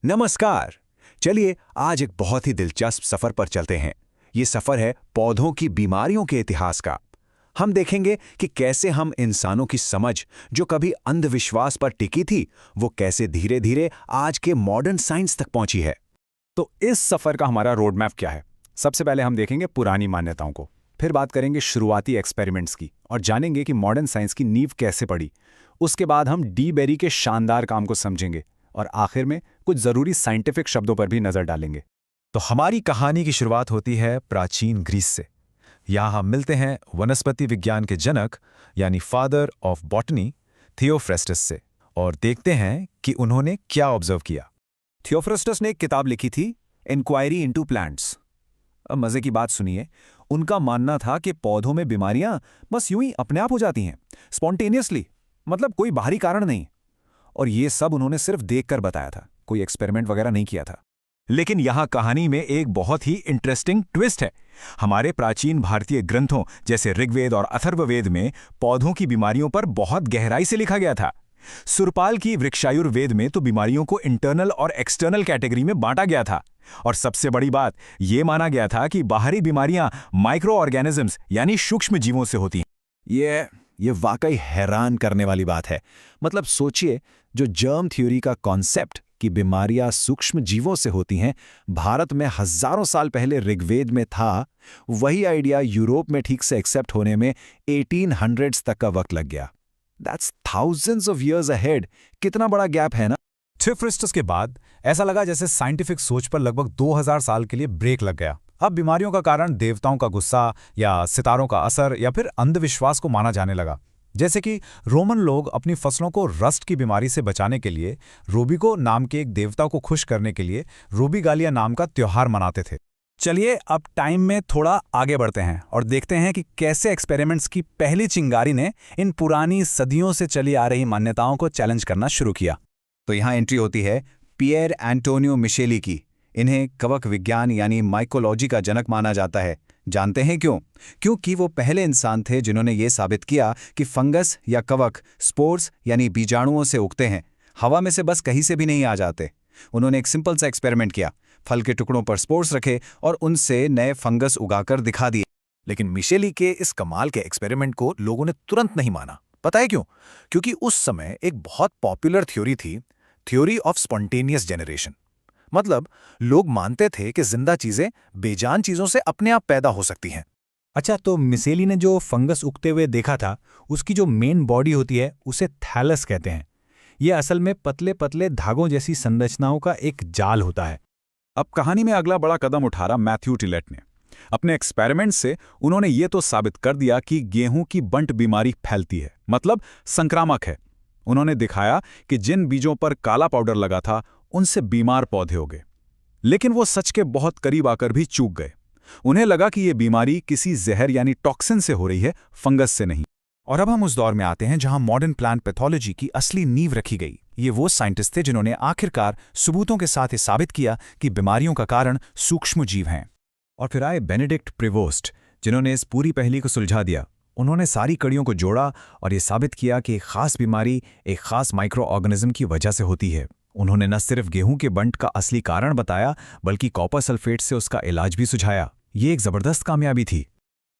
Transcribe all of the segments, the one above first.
नमस्कार। चलिए आज एक बहुत ही दिलचस्प सफर पर चलते हैं। ये सफर है पौधों की बीमारियों के इतिहास का। हम देखेंगे कि कैसे हम इंसानों की समझ, जो कभी अंधविश्वास पर टिकी थी, वो कैसे धीरे धीरे आज के मॉडर्न साइंस तक पहुंची है। तो इस सफर का हमारा रोड मैप क्या है? सबसे पहले हम देखेंगे पुरानी मान्यताओं को, फिर बात करेंगे शुरुआती एक्सपेरिमेंट्स की और जानेंगे कि मॉडर्न साइंस की नींव कैसे पड़ी। उसके बाद हम डी बेरी के शानदार काम को समझेंगे और आखिर में कुछ जरूरी साइंटिफिक शब्दों पर भी नजर डालेंगे। तो हमारी कहानी की शुरुआत होती है प्राचीन ग्रीस से। यहाँ हम मिलते हैं वनस्पति विज्ञान के जनक यानी फादर ऑफ बॉटनी थियोफ्रेस्टस से और देखते हैं कि उन्होंने क्या ऑब्जर्व किया। थियोफ्रेस्टस ने एक किताब लिखी थी, इंक्वायरी इनटू प्लांट्स। अब मजे की बात सुनिए। उनका मानना था कि पौधों में बीमारियां बस यूं ही अपने आप हो जाती हैं, स्पॉन्टेनियसली, मतलब कोई बाहरी कारण नहीं। और ये सब उन्होंने सिर्फ देखकर बताया था, कोई एक्सपेरिमेंट वगैरह नहीं किया था। लेकिन यहाँ कहानी में एक बहुत ही इंटरेस्टिंग ट्विस्ट है। हमारे प्राचीन भारतीय ग्रंथों जैसे ऋग्वेद और अथर्ववेद में पौधों की बीमारियों पर बहुत गहराई से लिखा गया था। सुरपाल की वृक्षायुर्वेद में तो बीमारियों को इंटरनल और एक्सटर्नल कैटेगरी में बांटा गया था। और सबसे बड़ी बात, ये माना गया था कि बाहरी बीमारियां माइक्रो ऑर्गेनिजम्स यानी सूक्ष्म जीवों से होती हैं। ये वाकई हैरान करने वाली बात है। मतलब सोचिए, जो जर्म थ्योरी का कॉन्सेप्ट कि बीमारियां सूक्ष्म जीवों से होती हैं, भारत में हजारों साल पहले ऋग्वेद में था, वही आइडिया यूरोप में ठीक से एक्सेप्ट होने में 1800s तक का वक्त लग गया। That's thousands of years ahead. कितना बड़ा गैप है ना। थियोफ्रेस्टस के बाद ऐसा लगा जैसे साइंटिफिक सोच पर लगभग 2000 साल के लिए ब्रेक लग गया। अब बीमारियों का कारण देवताओं का गुस्सा या सितारों का असर या फिर अंधविश्वास को माना जाने लगा। जैसे कि रोमन लोग अपनी फसलों को रस्ट की बीमारी से बचाने के लिए रोबिको नाम के एक देवता को खुश करने के लिए रोबिगालिया नाम का त्योहार मनाते थे। चलिए अब टाइम में थोड़ा आगे बढ़ते हैं और देखते हैं कि कैसे एक्सपेरिमेंट्स की पहली चिंगारी ने इन पुरानी सदियों से चली आ रही मान्यताओं को चैलेंज करना शुरू किया। तो यहाँ एंट्री होती है पियर एंटोनियो मिशेली की। इन्हें कवक विज्ञान यानी माइकोलॉजी का जनक माना जाता है। जानते हैं क्यों? क्योंकि वो पहले इंसान थे जिन्होंने ये साबित किया कि फंगस या कवक स्पोर्स यानी बीजाणुओं से उगते हैं, हवा में से बस कहीं से भी नहीं आ जाते। उन्होंने एक सिंपल सा एक्सपेरिमेंट किया, फल के टुकड़ों पर स्पोर्स रखे और उनसे नए फंगस उगाकर दिखा दिए। लेकिन मिशेली के इस कमाल के एक्सपेरिमेंट को लोगों ने तुरंत नहीं माना। पता है क्यों? क्योंकि उस समय एक बहुत पॉपुलर थ्योरी थी, थ्योरी ऑफ स्पॉन्टेनियस जनरेशन। मतलब लोग मानते थे कि जिंदा चीजें बेजान चीजों से अपने आप पैदा हो सकती हैं। अच्छा, तो मिशेली ने जो फंगस उगते हुए देखा था, उसकी जो मेन बॉडी होती है उसे थैलस कहते हैं। ये असल में पतले पतले धागों जैसी संरचनाओं का एक जाल होता है। अब कहानी में अगला बड़ा कदम उठा रहा मैथ्यू टिलेट ने। अपने एक्सपेरिमेंट से उन्होंने ये तो साबित कर दिया कि गेहूं की बंट बीमारी फैलती है, मतलब संक्रामक है। उन्होंने दिखाया कि जिन बीजों पर काला पाउडर लगा था, उनसे बीमार पौधे हो गए। लेकिन वो सच के बहुत करीब आकर भी चूक गए। उन्हें लगा कि ये बीमारी किसी जहर यानी टॉक्सिन से हो रही है, फंगस से नहीं। और अब हम उस दौर में आते हैं जहां मॉडर्न प्लांट पैथोलॉजी की असली नींव रखी गई। ये वो साइंटिस्ट थे जिन्होंने आखिरकार सबूतों के साथ ये साबित किया कि बीमारियों का कारण सूक्ष्म जीव हैं। और फिर आए बेनेडिक्ट प्रिवोस्ट, जिन्होंने इस पूरी पहेली को सुलझा दिया। उन्होंने सारी कड़ियों को जोड़ा और ये साबित किया कि एक खास बीमारी एक खास माइक्रो ऑर्गेनिज्म की वजह से होती है। उन्होंने न सिर्फ गेहूं के बंट का असली कारण बताया, बल्कि कॉपर सल्फेट से उसका इलाज भी सुझाया। ये एक जबरदस्त कामयाबी थी।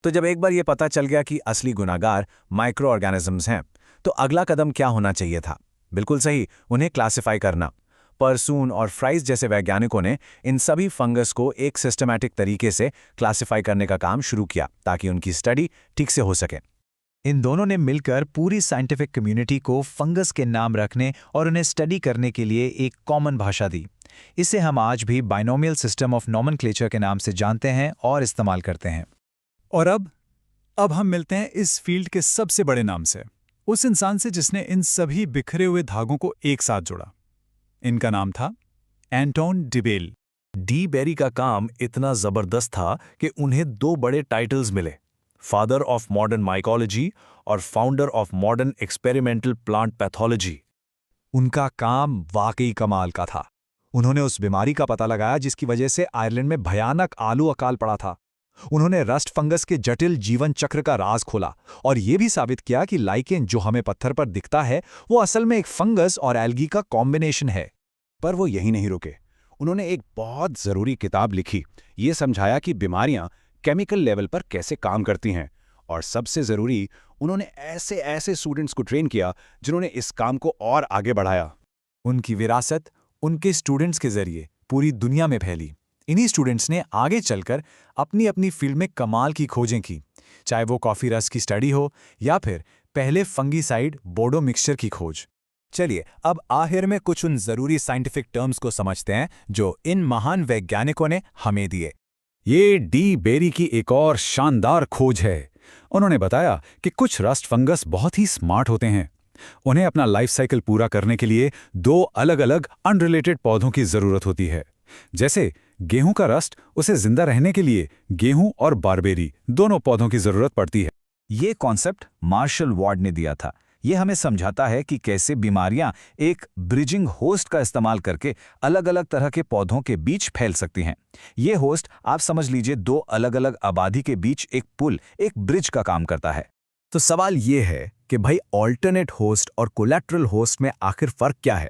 तो जब एक बार ये पता चल गया कि असली गुनाहगार माइक्रो ऑर्गेनिजम्स हैं, तो अगला कदम क्या होना चाहिए था? बिल्कुल सही, उन्हें क्लासिफाई करना। परसून और फ्राइज जैसे वैज्ञानिकों ने इन सभी फंगस को एक सिस्टमैटिक तरीके से क्लासिफाई करने का काम शुरू किया ताकि उनकी स्टडी ठीक से हो सके। इन दोनों ने मिलकर पूरी साइंटिफिक कम्युनिटी को फंगस के नाम रखने और उन्हें स्टडी करने के लिए एक कॉमन भाषा दी। इसे हम आज भी बाइनोमियल सिस्टम ऑफ नॉमेनक्लेचर के नाम से जानते हैं और इस्तेमाल करते हैं। और अब हम मिलते हैं इस फील्ड के सबसे बड़े नाम से, उस इंसान से जिसने इन सभी बिखरे हुए धागों को एक साथ जोड़ा। इनका नाम था एंटोन डिबेल। डी बेरी का काम इतना जबरदस्त था कि उन्हें 2 बड़े टाइटल्स मिले, फादर ऑफ मॉडर्न माइकोलॉजी और founder of modern experimental plant pathology. उनका काम वाकई कमाल का था। उन्होंने उस बीमारी का पता लगाया जिसकी वजह से आयरलैंड में भयानक आलू अकाल पड़ा था। उन्होंने रस्ट फंगस के जटिल जीवन चक्र का राज खोला और यह भी साबित किया कि लाइकेन जो हमें पत्थर पर दिखता है वो असल में एक फंगस और एल्गी का कॉम्बिनेशन है। पर वो यही नहीं रुके। उन्होंने एक बहुत ज़रूरी किताब लिखी, ये समझाया कि बीमारियां केमिकल लेवल पर कैसे काम करती हैं, और सबसे ज़रूरी, उन्होंने ऐसे ऐसे स्टूडेंट्स को ट्रेन किया जिन्होंने इस काम को और आगे बढ़ाया। उनकी विरासत उनके स्टूडेंट्स के जरिए पूरी दुनिया में फैली। इन्हीं स्टूडेंट्स ने आगे चलकर अपनी अपनी फील्ड में कमाल की खोजें की, चाहे वो कॉफ़ी रस की स्टडी हो या फिर पहले फंगीसाइड बोडो मिक्सचर की खोज। चलिए अब आखिर में कुछ उन ज़रूरी साइंटिफिक टर्म्स को समझते हैं जो इन महान वैज्ञानिकों ने हमें दिए। ये डी बेरी की एक और शानदार खोज है। उन्होंने बताया कि कुछ रस्ट फंगस बहुत ही स्मार्ट होते हैं। उन्हें अपना लाइफ साइकिल पूरा करने के लिए 2 अलग-अलग अनरिलेटेड पौधों की ज़रूरत होती है। जैसे गेहूं का रस्ट, उसे जिंदा रहने के लिए गेहूं और बारबेरी दोनों पौधों की ज़रूरत पड़ती है। ये कॉन्सेप्ट मार्शल वार्ड ने दिया था। ये हमें समझाता है कि कैसे बीमारियां एक ब्रिजिंग होस्ट का इस्तेमाल करके अलग अलग तरह के पौधों के बीच फैल सकती हैं। ये होस्ट आप समझ लीजिए 2 अलग अलग आबादी के बीच एक पुल, एक ब्रिज का काम करता है। तो सवाल ये है कि भाई ऑल्टरनेट होस्ट और कोलैटरल होस्ट में आखिर फ़र्क क्या है?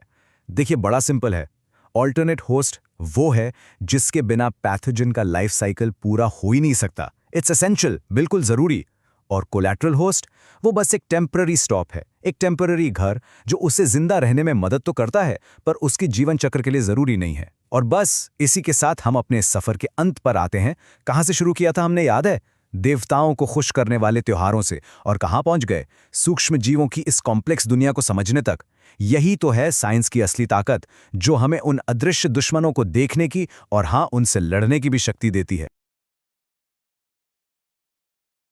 देखिए बड़ा सिंपल है। ऑल्टरनेट होस्ट वो है जिसके बिना पैथोजन का लाइफ साइकिल पूरा हो ही नहीं सकता। इट्स एसेंशियल, बिल्कुल ज़रूरी। और कोलैटरल होस्ट वो बस एक टेम्पररी स्टॉप है, एक टेम्पररी घर जो उसे जिंदा रहने में मदद तो करता है पर उसकी जीवन चक्र के लिए ज़रूरी नहीं है। और बस इसी के साथ हम अपने सफ़र के अंत पर आते हैं। कहाँ से शुरू किया था हमने, याद है? देवताओं को खुश करने वाले त्योहारों से, और कहाँ पहुंच गए? सूक्ष्म जीवों की इस कॉम्प्लेक्स दुनिया को समझने तक। यही तो है साइंस की असली ताकत, जो हमें उन अदृश्य दुश्मनों को देखने की और हाँ, उनसे लड़ने की भी शक्ति देती है।